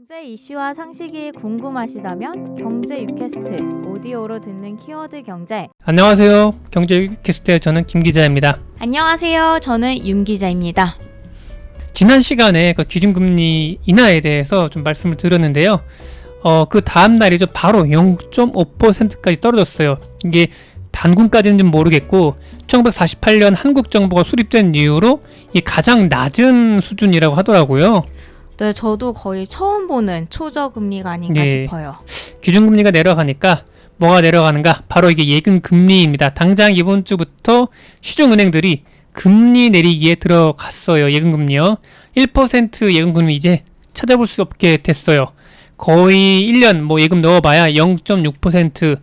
경제 이슈와 상식이 궁금하시다면 경제 유캐스트 오디오로 듣는 키워드 경제. 안녕하세요. 경제 유캐스트의 저는 김 기자입니다. 안녕하세요. 저는 윤 기자입니다. 지난 시간에 그 기준금리 인하에 대해서 좀 말씀을 드렸는데요. 그 다음 날이죠. 바로 0.5%까지 떨어졌어요. 이게 단군까지는 좀 모르겠고 1948년 한국 정부가 수립된 이후로 이 가장 낮은 수준이라고 하더라고요. 네, 저도 거의 처음 보는 초저금리가 아닌가 싶어요. 기준금리가 내려가니까 뭐가 내려가는가? 바로 이게 예금금리입니다. 당장 이번 주부터 시중은행들이 금리 내리기에 들어갔어요. 예금금리요. 1% 예금금리 이제 찾아볼 수 없게 됐어요. 거의 1년 예금 넣어봐야 0.6%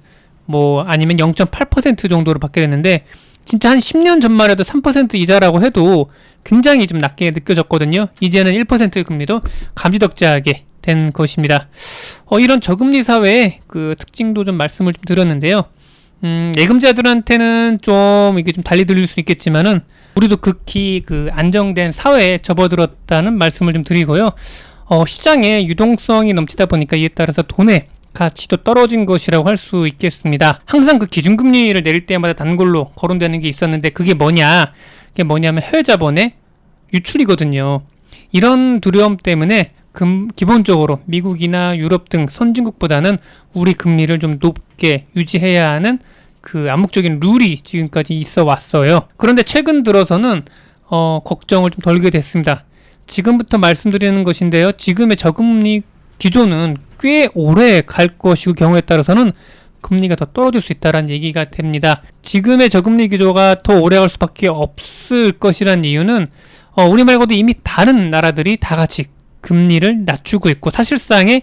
아니면 0.8% 정도로 받게 됐는데 진짜 한 10년 전만 해도 3% 이자라고 해도 굉장히 좀 낮게 느껴졌거든요. 이제는 1% 금리도 감지덕지하게 된 것입니다. 이런 저금리 사회의 그 특징도 좀 말씀을 좀 드렸는데요. 예금자들한테는 좀 이게 좀 달리 들릴 수 있겠지만은 우리도 극히 그 안정된 사회에 접어들었다는 말씀을 좀 드리고요. 시장에 유동성이 넘치다 보니까 이에 따라서 돈의 가치도 떨어진 것이라고 할 수 있겠습니다. 항상 그 기준금리를 내릴 때마다 단골로 거론되는 게 있었는데 그게 뭐냐면 해외 자본의 유출이거든요. 이런 두려움 때문에 기본적으로 미국이나 유럽 등 선진국보다는 우리 금리를 좀 높게 유지해야 하는 그 암묵적인 룰이 지금까지 있어 왔어요. 그런데 최근 들어서는 걱정을 좀 덜게 됐습니다. 지금부터 말씀드리는 것인데요. 지금의 저금리 기조는 꽤 오래 갈 것이고 경우에 따라서는 금리가 더 떨어질 수 있다는 얘기가 됩니다. 지금의 저금리 기조가 더 오래 갈 수밖에 없을 것이라는 이유는 우리 말고도 이미 다른 나라들이 다 같이 금리를 낮추고 있고 사실상의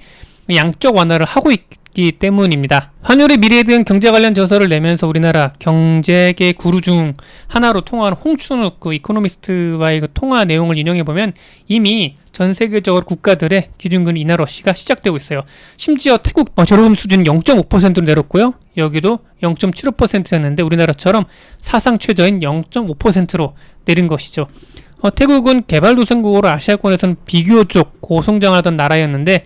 양적 완화를 하고 있기 때문입니다. 환율의 미래에 대한 경제 관련 저서를 내면서 우리나라 경제계 구루 중 하나로 통화하는 홍춘욱 그 이코노미스트와의 그 통화 내용을 인용해보면 이미 전 세계적으로 국가들의 기준금리 인하 러시가 시작되고 있어요. 심지어 태국 저금 수준 0.5%로 내렸고요. 여기도 0.75%였는데 우리나라처럼 사상 최저인 0.5%로 내린 것이죠. 태국은 개발도상국으로 아시아권에서는 비교적 고성장하던 나라였는데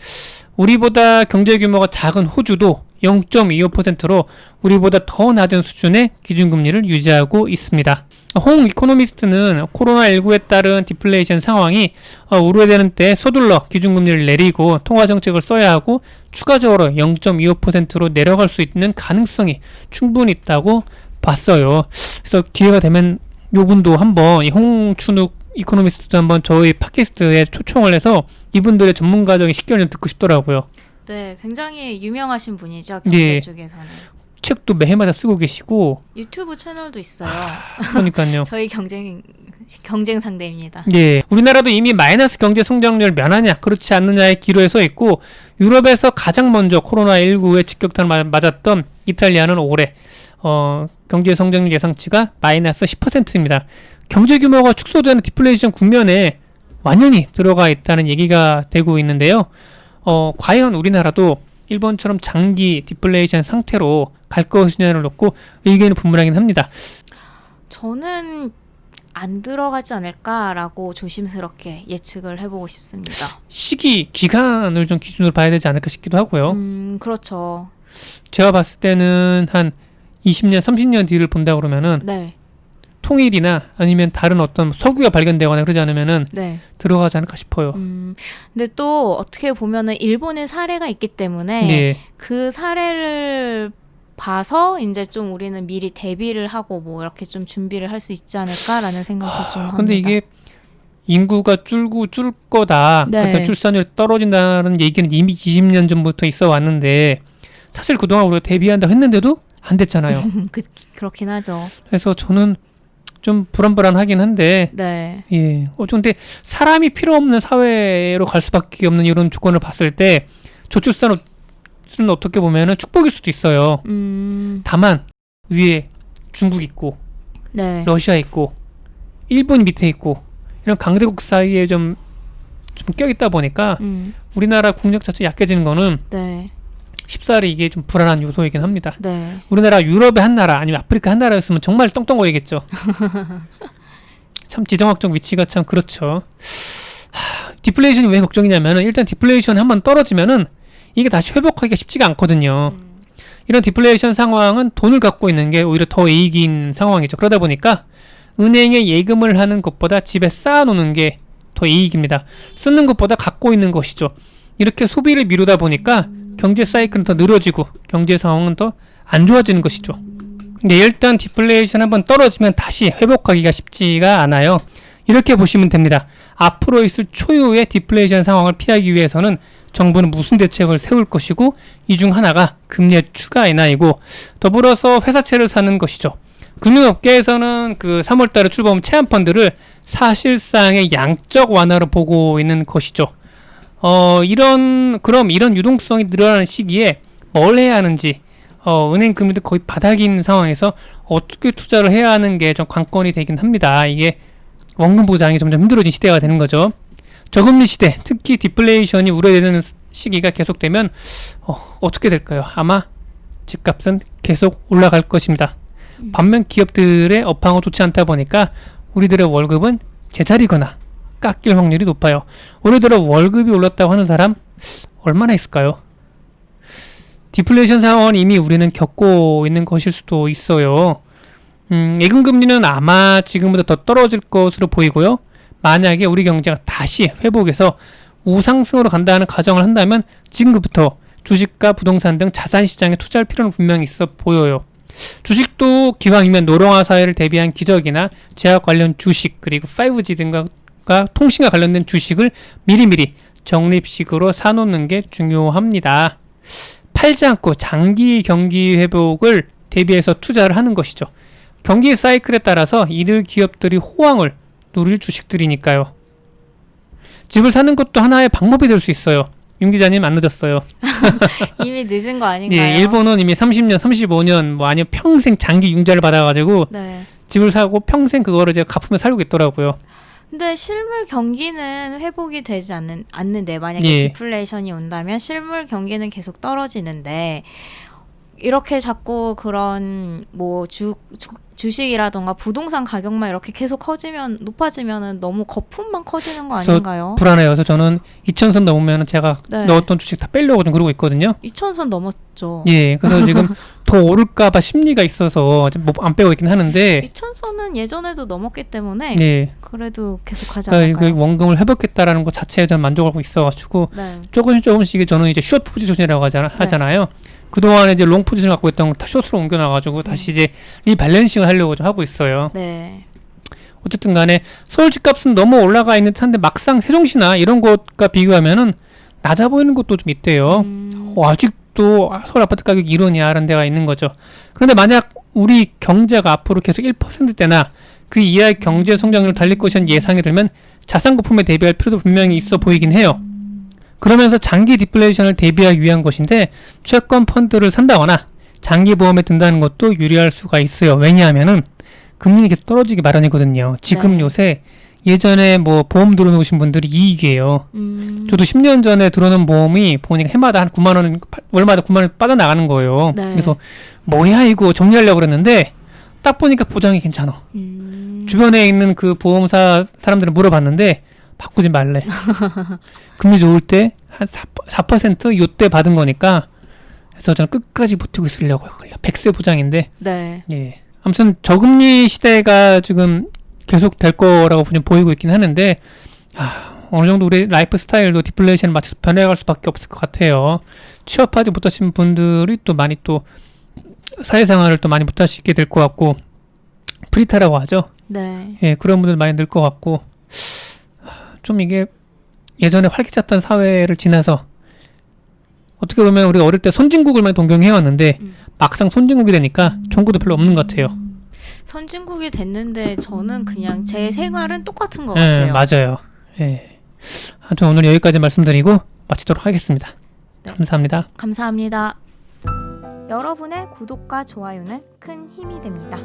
우리보다 경제 규모가 작은 호주도 0.25%로 우리보다 더 낮은 수준의 기준금리를 유지하고 있습니다. 홍 이코노미스트는 코로나19에 따른 디플레이션 상황이 우려되는 때 서둘러 기준금리를 내리고 통화정책을 써야 하고 추가적으로 0.25%로 내려갈 수 있는 가능성이 충분히 있다고 봤어요. 그래서 기회가 되면 요분도 한번 홍춘욱 이코노미스트도 한번 저희 팟캐스트에 초청을 해서 이분들의 전문가적인 식견을 듣고 싶더라고요. 네, 굉장히 유명하신 분이죠. 경제 쪽에서는. 책도 매해마다 쓰고 계시고 유튜브 채널도 있어요. 그러니까요. 저희 경쟁 상대입니다. 우리나라도 이미 마이너스 경제 성장률 면하냐 그렇지 않느냐의 기로에 서 있고 유럽에서 가장 먼저 코로나19에 직격탄을 맞았던 이탈리아는 올해 경제 성장률 예상치가 마이너스 10%입니다. 경제 규모가 축소되는 디플레이션 국면에 완연히 들어가 있다는 얘기가 되고 있는데요. 과연 우리나라도 일본처럼 장기 디플레이션 상태로 갈 것이냐를 놓고 의견이 분분하긴 합니다. 저는 안 들어가지 않을까라고 조심스럽게 예측을 해보고 싶습니다. 기간을 좀 기준으로 봐야 되지 않을까 싶기도 하고요. 그렇죠. 제가 봤을 때는 한 20년, 30년 뒤를 본다 그러면은 통일이나 아니면 다른 어떤 석유가 발견되거나 그러지 않으면은 들어가지 않을까 싶어요. 근데 또 어떻게 보면은 일본의 사례가 있기 때문에 그 사례를 봐서 이제 좀 우리는 미리 대비를 하고 이렇게 좀 준비를 할 수 있지 않을까라는 생각도 좀 합니다. 근데 이게 인구가 줄 거다. 그러니까 출산율이 떨어진다는 얘기는 이미 20년 전부터 있어 왔는데 사실 그동안 우리가 대비한다고 했는데도 안 됐잖아요. 그렇긴 하죠. 그래서 저는 좀 불안불안하긴 한데 근데 사람이 필요 없는 사회로 갈 수밖에 없는 이런 조건을 봤을 때 저출산은 어떻게 보면은 축복일 수도 있어요. 다만 위에 중국 있고 러시아 있고 일본 밑에 있고 이런 강대국 사이에 좀 껴있다 보니까 우리나라 국력 자체 약해지는 거는 쉽사리 이게 좀 불안한 요소이긴 합니다. 우리나라 유럽의 한 나라 아니면 아프리카 한 나라였으면 정말 떵떵거리겠죠. 참 지정학적 위치가 참 그렇죠. 디플레이션이 왜 걱정이냐면은 일단 디플레이션이 한번 떨어지면은 이게 다시 회복하기가 쉽지가 않거든요. 이런 디플레이션 상황은 돈을 갖고 있는 게 오히려 더 이익인 상황이죠. 그러다 보니까 은행에 예금을 하는 것보다 집에 쌓아놓는 게 더 이익입니다. 쓰는 것보다 갖고 있는 것이죠. 이렇게 소비를 미루다 보니까 경제 사이클은 더 늘어지고 경제 상황은 더 안 좋아지는 것이죠. 근데 일단 디플레이션 한번 떨어지면 다시 회복하기가 쉽지가 않아요. 이렇게 보시면 됩니다. 앞으로 있을 초유의 디플레이션 상황을 피하기 위해서는 정부는 무슨 대책을 세울 것이고 이 중 하나가 금리의 추가 인하이고 더불어서 회사채를 사는 것이죠. 금융업계에서는 그 3월달에 출범한 채권펀드를 사실상의 양적 완화로 보고 있는 것이죠. 그럼 이런 유동성이 늘어나는 시기에 뭘 해야 하는지 은행 금리도 거의 바닥인 상황에서 어떻게 투자를 해야 하는 게 좀 관건이 되긴 합니다. 이게 원금 보장이 점점 힘들어진 시대가 되는 거죠. 저금리 시대, 특히 디플레이션이 우려되는 시기가 계속되면 어떻게 될까요? 아마 집값은 계속 올라갈 것입니다. 반면 기업들의 업황은 좋지 않다 보니까 우리들의 월급은 제자리거나 깎일 확률이 높아요. 올해 들어 월급이 올랐다고 하는 사람 얼마나 있을까요? 디플레이션 상황은 이미 우리는 겪고 있는 것일 수도 있어요. 예금금리는 아마 지금보다 더 떨어질 것으로 보이고요. 만약에 우리 경제가 다시 회복해서 우상승으로 간다는 가정을 한다면 지금부터 주식과 부동산 등 자산시장에 투자할 필요는 분명히 있어 보여요. 주식도 기왕이면 노령화 사회를 대비한 기적이나 제약 관련 주식 그리고 5G 등과 통신과 관련된 주식을 미리미리 적립식으로 사놓는 게 중요합니다. 팔지 않고 장기 경기 회복을 대비해서 투자를 하는 것이죠. 경기 사이클에 따라서 이들 기업들이 호황을 누릴 주식들이니까요. 집을 사는 것도 하나의 방법이 될 수 있어요. 윤 기자님 안 늦었어요. 이미 늦은 거 아닌가요? 예, 일본은 이미 30년, 35년 뭐 아니면 평생 장기 융자를 받아가지고 네. 집을 사고 평생 그거를 이제 갚으며 살고 있더라고요. 근데 실물 경기는 회복이 되지 않는데 만약에 예. 디플레이션이 온다면 실물 경기는 계속 떨어지는데 이렇게 자꾸 그런 뭐 주식이라던가 부동산 가격만 이렇게 계속 높아지면은 너무 거품만 커지는 거 아닌가요? 불안해요. 그래서 저는 2,000선 넘으면 제가 네. 넣었던 주식 다 빼려고 좀 그러고 있거든요. 2,000선 넘었죠. 예, 그래서 지금 더 오를까봐 심리가 있어서 안 빼고 있긴 하는데 2,000선은 예전에도 넘었기 때문에 예, 그래도 계속 하지 그러니까 않을까요? 그 원금을 회복했다라는 것 자체에 저는 만족하고 있어가지고 네. 조금씩 저는 이제 숏 포지션이라고 하잖아요. 그동안에 이제 롱 포지션을 갖고 있던 걸 다 숏으로 옮겨놔가지고 다시 이제 리밸런싱을 하려고 좀 하고 있어요. 네. 어쨌든 간에 서울 집값은 너무 올라가 있는 듯한데 막상 세종시나 이런 곳과 비교하면은 낮아 보이는 곳도 좀 있대요. 아직도 서울 아파트 가격이 이러냐 하는 데가 있는 거죠. 그런데 만약 우리 경제가 앞으로 계속 1%대나 그 이하의 경제 성장률을 달릴 것이라는 예상이 들면 자산 거품에 대비할 필요도 분명히 있어 보이긴 해요. 그러면서 장기 디플레이션을 대비하기 위한 것인데 채권 펀드를 산다거나 장기 보험에 든다는 것도 유리할 수가 있어요. 왜냐하면은 금리는 계속 떨어지기 마련이거든요. 지금 네. 요새 예전에 뭐 보험 들어놓으신 분들이 이익이에요. 저도 10년 전에 들어놓은 보험이 보니까 해마다 한 9만 원, 월마다 9만 원 빠져나가는 거예요. 네. 그래서 뭐야 이거 정리하려고 그랬는데 딱 보니까 보장이 괜찮아. 주변에 있는 그 보험사 사람들을 물어봤는데 바꾸지 말래. 금리 좋을 때 한 4% 요때 받은 거니까 그래서 저는 끝까지 버티고 있으려고요. 100세 보장인데. 네. 예. 아무튼 저금리 시대가 지금 계속 될 거라고 좀 보이고 있긴 하는데 어느 정도 우리 라이프 스타일도 디플레이션에 맞춰서 변해갈 수밖에 없을 것 같아요. 취업하지 못하신 분들이 또 많이 또 사회생활을 또 많이 못하시게 될 것 같고 프리타라고 하죠. 네. 예, 그런 분들 많이 늘 것 같고 좀 이게 예전에 활기찼던 사회를 지나서 어떻게 보면 우리 어릴 때 선진국을 많이 동경해왔는데 막상 선진국이 되니까 좋은 것도 별로 없는 것 같아요. 선진국이 됐는데 저는 그냥 제 생활은 똑같은 것 예, 같아요. 맞아요. 예. 하여튼 오늘 여기까지 말씀드리고 마치도록 하겠습니다. 네. 감사합니다. 감사합니다. 여러분의 구독과 좋아요는 큰 힘이 됩니다.